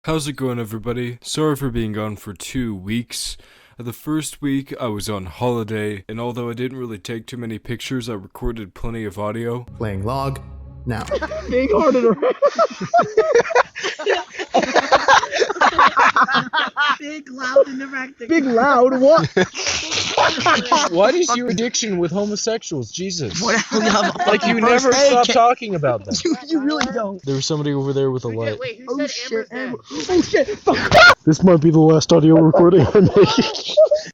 How's it going, everybody? Sorry for being gone for 2 weeks. The first week I was on holiday, and although I didn't really take too many pictures, I recorded plenty of audio. Playing log now. Big hearted around. Big, loud, and erecting. Big loud, what? What is your addiction with homosexuals? Jesus. Like you First never aid stop kit. talking about them. You really don't. There was somebody over there with a light. Wait, who Oh said shit, Amber's dead? Oh shit, fuck. This might be the last audio recording I make.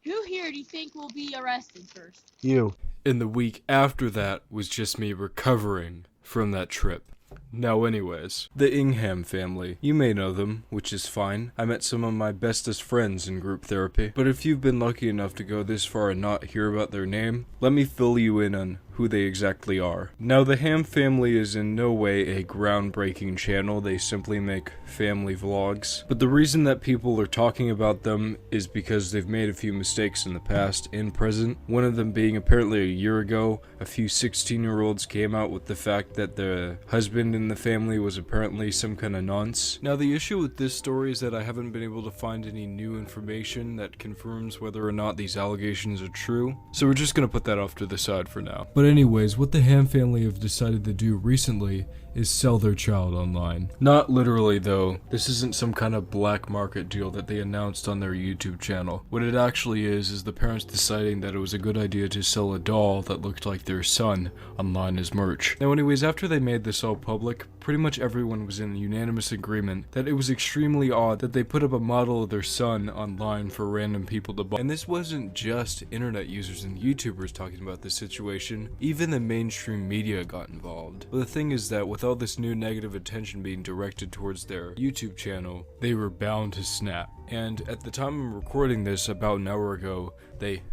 Who here do you think will be arrested first? You. And the week after that was just me recovering from that trip. Now anyways, the Ingham family. You may know them, which is fine. I met some of my bestest friends in group therapy. But if you've been lucky enough to go this far and not hear about their name, let me fill you in on who they exactly are. Now, the Ham family is in no way a groundbreaking channel, they simply make family vlogs. But the reason that people are talking about them is because they've made a few mistakes in the past and present. One of them being apparently a year ago, a few 16-year-olds came out with the fact that the husband in the family was apparently some kind of nonce. Now, the issue with this story is that I haven't been able to find any new information that confirms whether or not these allegations are true, so we're just gonna put that off to the side for now. But anyways, what the Ham family have decided to do recently is sell their child online. Not literally though, this isn't some kind of black market deal that they announced on their YouTube channel. What it actually is the parents deciding that it was a good idea to sell a doll that looked like their son online as merch. Now anyways, after they made this all public, pretty much everyone was in unanimous agreement that it was extremely odd that they put up a model of their son online for random people to buy. And this wasn't just internet users and YouTubers talking about this situation, even the mainstream media got involved. But the thing is that with all this new negative attention being directed towards their YouTube channel, they were bound to snap. And at the time I'm recording this, about an hour ago, they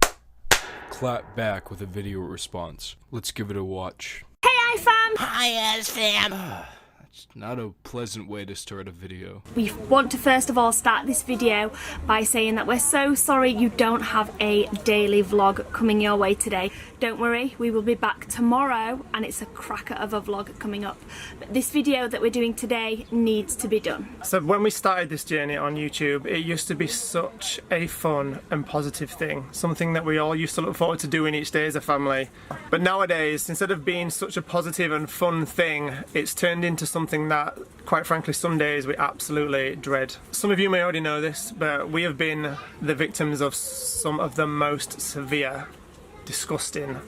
clapped back with a video response. Let's give it a watch. Hi, fam! Hi, fam. It's not a pleasant way to start a video. We want to first of all start this video by saying that we're so sorry you don't have a daily vlog coming your way today. Don't worry, we will be back tomorrow and it's a cracker of a vlog coming up. But this video that we're doing today needs to be done. So when we started this journey on YouTube, it used to be such a fun and positive thing. Something that we all used to look forward to doing each day as a family. But nowadays, instead of being such a positive and fun thing, it's turned into something that, quite frankly, some days we absolutely dread. Some of you may already know this, but we have been the victims of some of the most severe, disgusting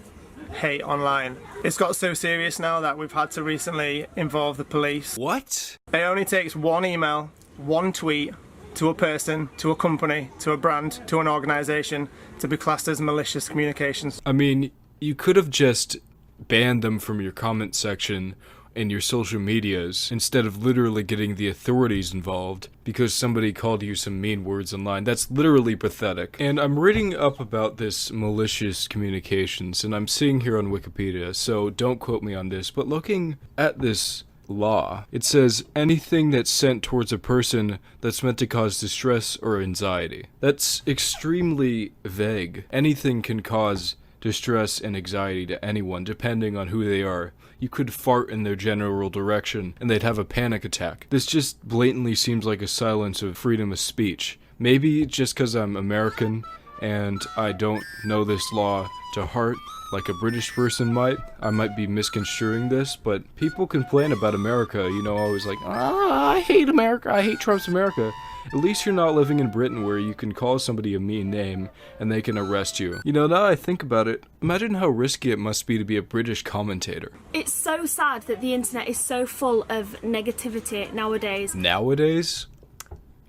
hate online. It's got so serious now that we've had to recently involve the police. What? It only takes one email, one tweet, to a person, to a company, to a brand, to an organisation to be classed as malicious communications. I mean, you could have just banned them from your comment section in your social medias instead of literally getting the authorities involved because somebody called you some mean words online. That's literally pathetic. And I'm reading up about this malicious communications, and I'm seeing here on Wikipedia, so don't quote me on this, but looking at this law, it says anything that's sent towards a person that's meant to cause distress or anxiety. That's extremely vague. Anything can cause distress and anxiety to anyone, depending on who they are. You could fart in their general direction, and they'd have a panic attack. This just blatantly seems like a silence of freedom of speech. Maybe just because I'm American, and I don't know this law to heart, like a British person might. I might be misconstruing this, but people complain about America, you know, always like, I hate America, I hate Trump's America. At least you're not living in Britain where you can call somebody a mean name and they can arrest you. You know, now I think about it, imagine how risky it must be to be a British commentator. It's so sad that the internet is so full of negativity nowadays. Nowadays?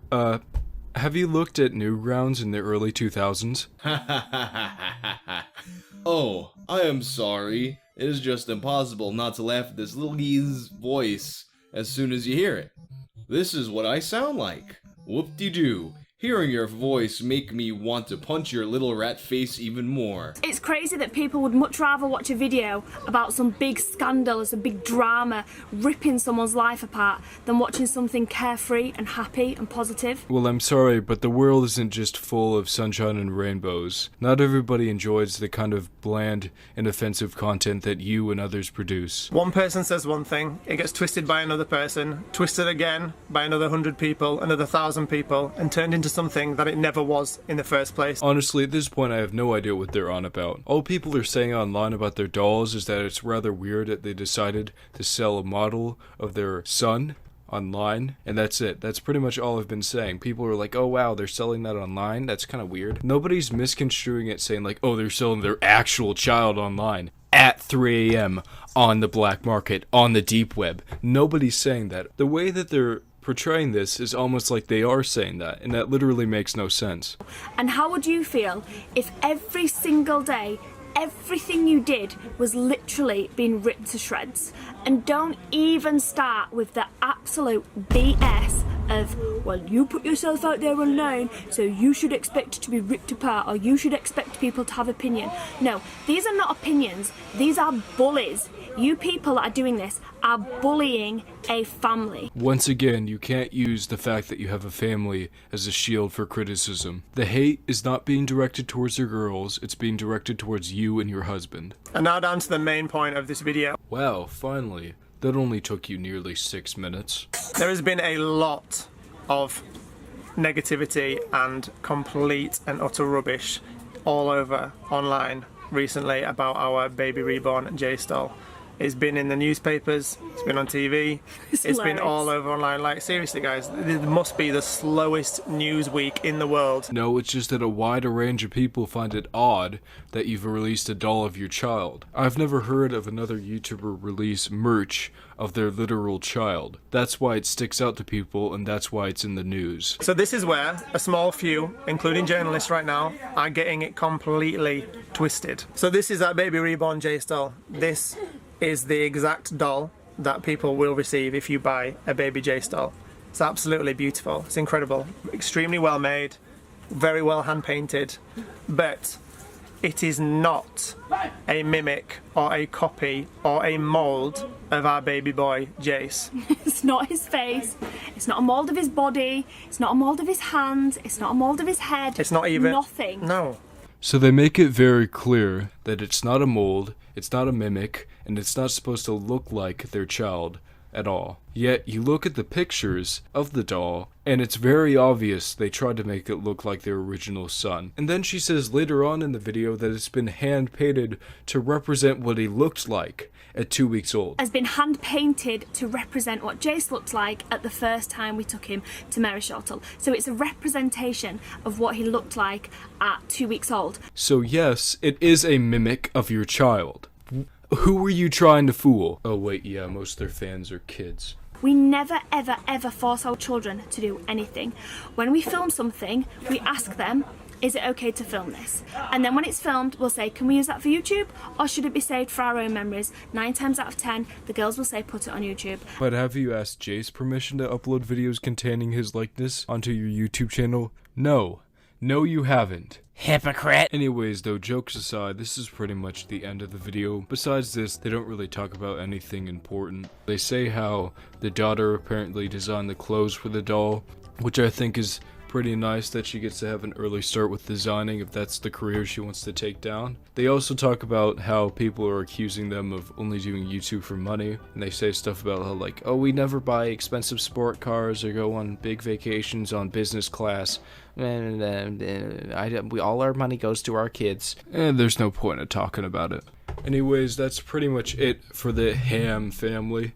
Have you looked at Newgrounds in the early 2000s? Oh, I am sorry. It is just impossible not to laugh at this little gee's voice as soon as you hear it. This is what I sound like. Whoop-de-doo. Hearing your voice make me want to punch your little rat face even more. It's crazy that people would much rather watch a video about some big scandal, some big drama, ripping someone's life apart, than watching something carefree and happy and positive. Well, I'm sorry, but the world isn't just full of sunshine and rainbows. Not everybody enjoys the kind of bland and offensive content that you and others produce. One person says one thing, it gets twisted by another person, twisted again by another 100 people, another 1,000 people, and turned into something that it never was in the first place. Honestly, at this point I have no idea what they're on about. All people are saying online about their dolls is that it's rather weird that they decided to sell a model of their son online, and that's it. That's pretty much all I've been saying. People are like, oh wow, they're selling that online? That's kind of weird. Nobody's misconstruing it saying like, oh, they're selling their actual child online at 3 a.m. on the black market, on the deep web. Nobody's saying that. The way that they're portraying this is almost like they are saying that, and that literally makes no sense. And how would you feel if every single day everything you did was literally being ripped to shreds? And don't even start with the absolute BS of, well, you put yourself out there online, so you should expect to be ripped apart, or you should expect people to have opinion. No, these are not opinions, these are bullies. You people that are doing this are bullying a family. Once again, you can't use the fact that you have a family as a shield for criticism. The hate is not being directed towards your girls, it's being directed towards you and your husband. And now down to the main point of this video. Wow, finally. That only took you nearly 6 minutes. There has been a lot of negativity and complete and utter rubbish all over online recently about our baby reborn J-Stall. It's been in the newspapers, it's been on TV, it's been all over online. Like, seriously guys, this must be the slowest news week in the world. No, it's just that a wider range of people find it odd that you've released a doll of your child. I've never heard of another YouTuber release merch of their literal child. That's why it sticks out to people, and that's why it's in the news. So this is where a small few, including journalists right now, are getting it completely twisted. So this is our baby reborn J-Stall. This is the exact doll that people will receive if you buy a baby J-Stall. It's absolutely beautiful, it's incredible, extremely well made, very well hand painted, but it is not a mimic or a copy or a mould of our baby boy Jace. It's not his face, it's not a mould of his body, it's not a mould of his hands, it's not a mould of his head. It's not even... nothing. No. So they make it very clear that it's not a mold, it's not a mimic, and it's not supposed to look like their child at all. Yet you look at the pictures of the doll, and it's very obvious they tried to make it look like their original son. And then she says later on in the video that it's been hand painted to represent what he looked like at 2 weeks old. Has been hand painted to represent what Jace looked like at the first time we took him to Merishottle. So it's a representation of what he looked like at 2 weeks old. So yes, it is a mimic of your child. Who were you trying to fool? Oh wait, yeah, most of their fans are kids. We never, ever, ever force our children to do anything. When we film something, we ask them, is it okay to film this? And then when it's filmed, we'll say, can we use that for YouTube? Or should it be saved for our own memories? 9 times out of 10, the girls will say, put it on YouTube. But have you asked Jace permission to upload videos containing his likeness onto your YouTube channel? No. No, you haven't. Hypocrite. Anyways, though, jokes aside, this is pretty much the end of the video. Besides this, they don't really talk about anything important. They say how the daughter apparently designed the clothes for the doll, which I think is pretty nice that she gets to have an early start with designing if that's the career she wants to take down. They also talk about how people are accusing them of only doing YouTube for money, and they say stuff about how like, oh, we never buy expensive sport cars or go on big vacations on business class. All our money goes to our kids. And there's no point in talking about it. Anyways, that's pretty much it for the Ham family.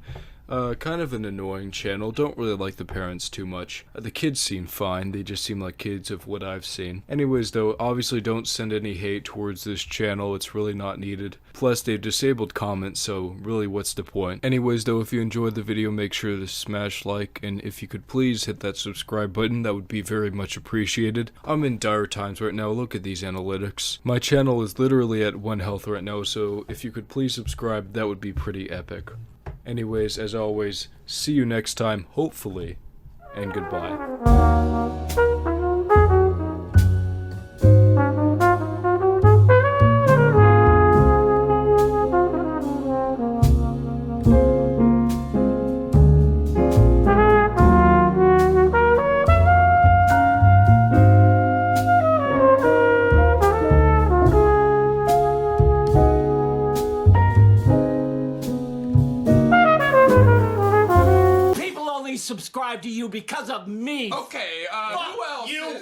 Kind of an annoying channel. Don't really like the parents too much. The kids seem fine. They just seem like kids of what I've seen. Anyways, though, obviously don't send any hate towards this channel. It's really not needed. Plus, they've disabled comments, so really, what's the point? Anyways, though, if you enjoyed the video, make sure to smash like, and if you could please hit that subscribe button, that would be very much appreciated. I'm in dire times right now. Look at these analytics. My channel is literally at 1 health right now, so if you could please subscribe, that would be pretty epic. Anyways, as always, see you next time, hopefully, and goodbye. because of me. Okay, who else? you.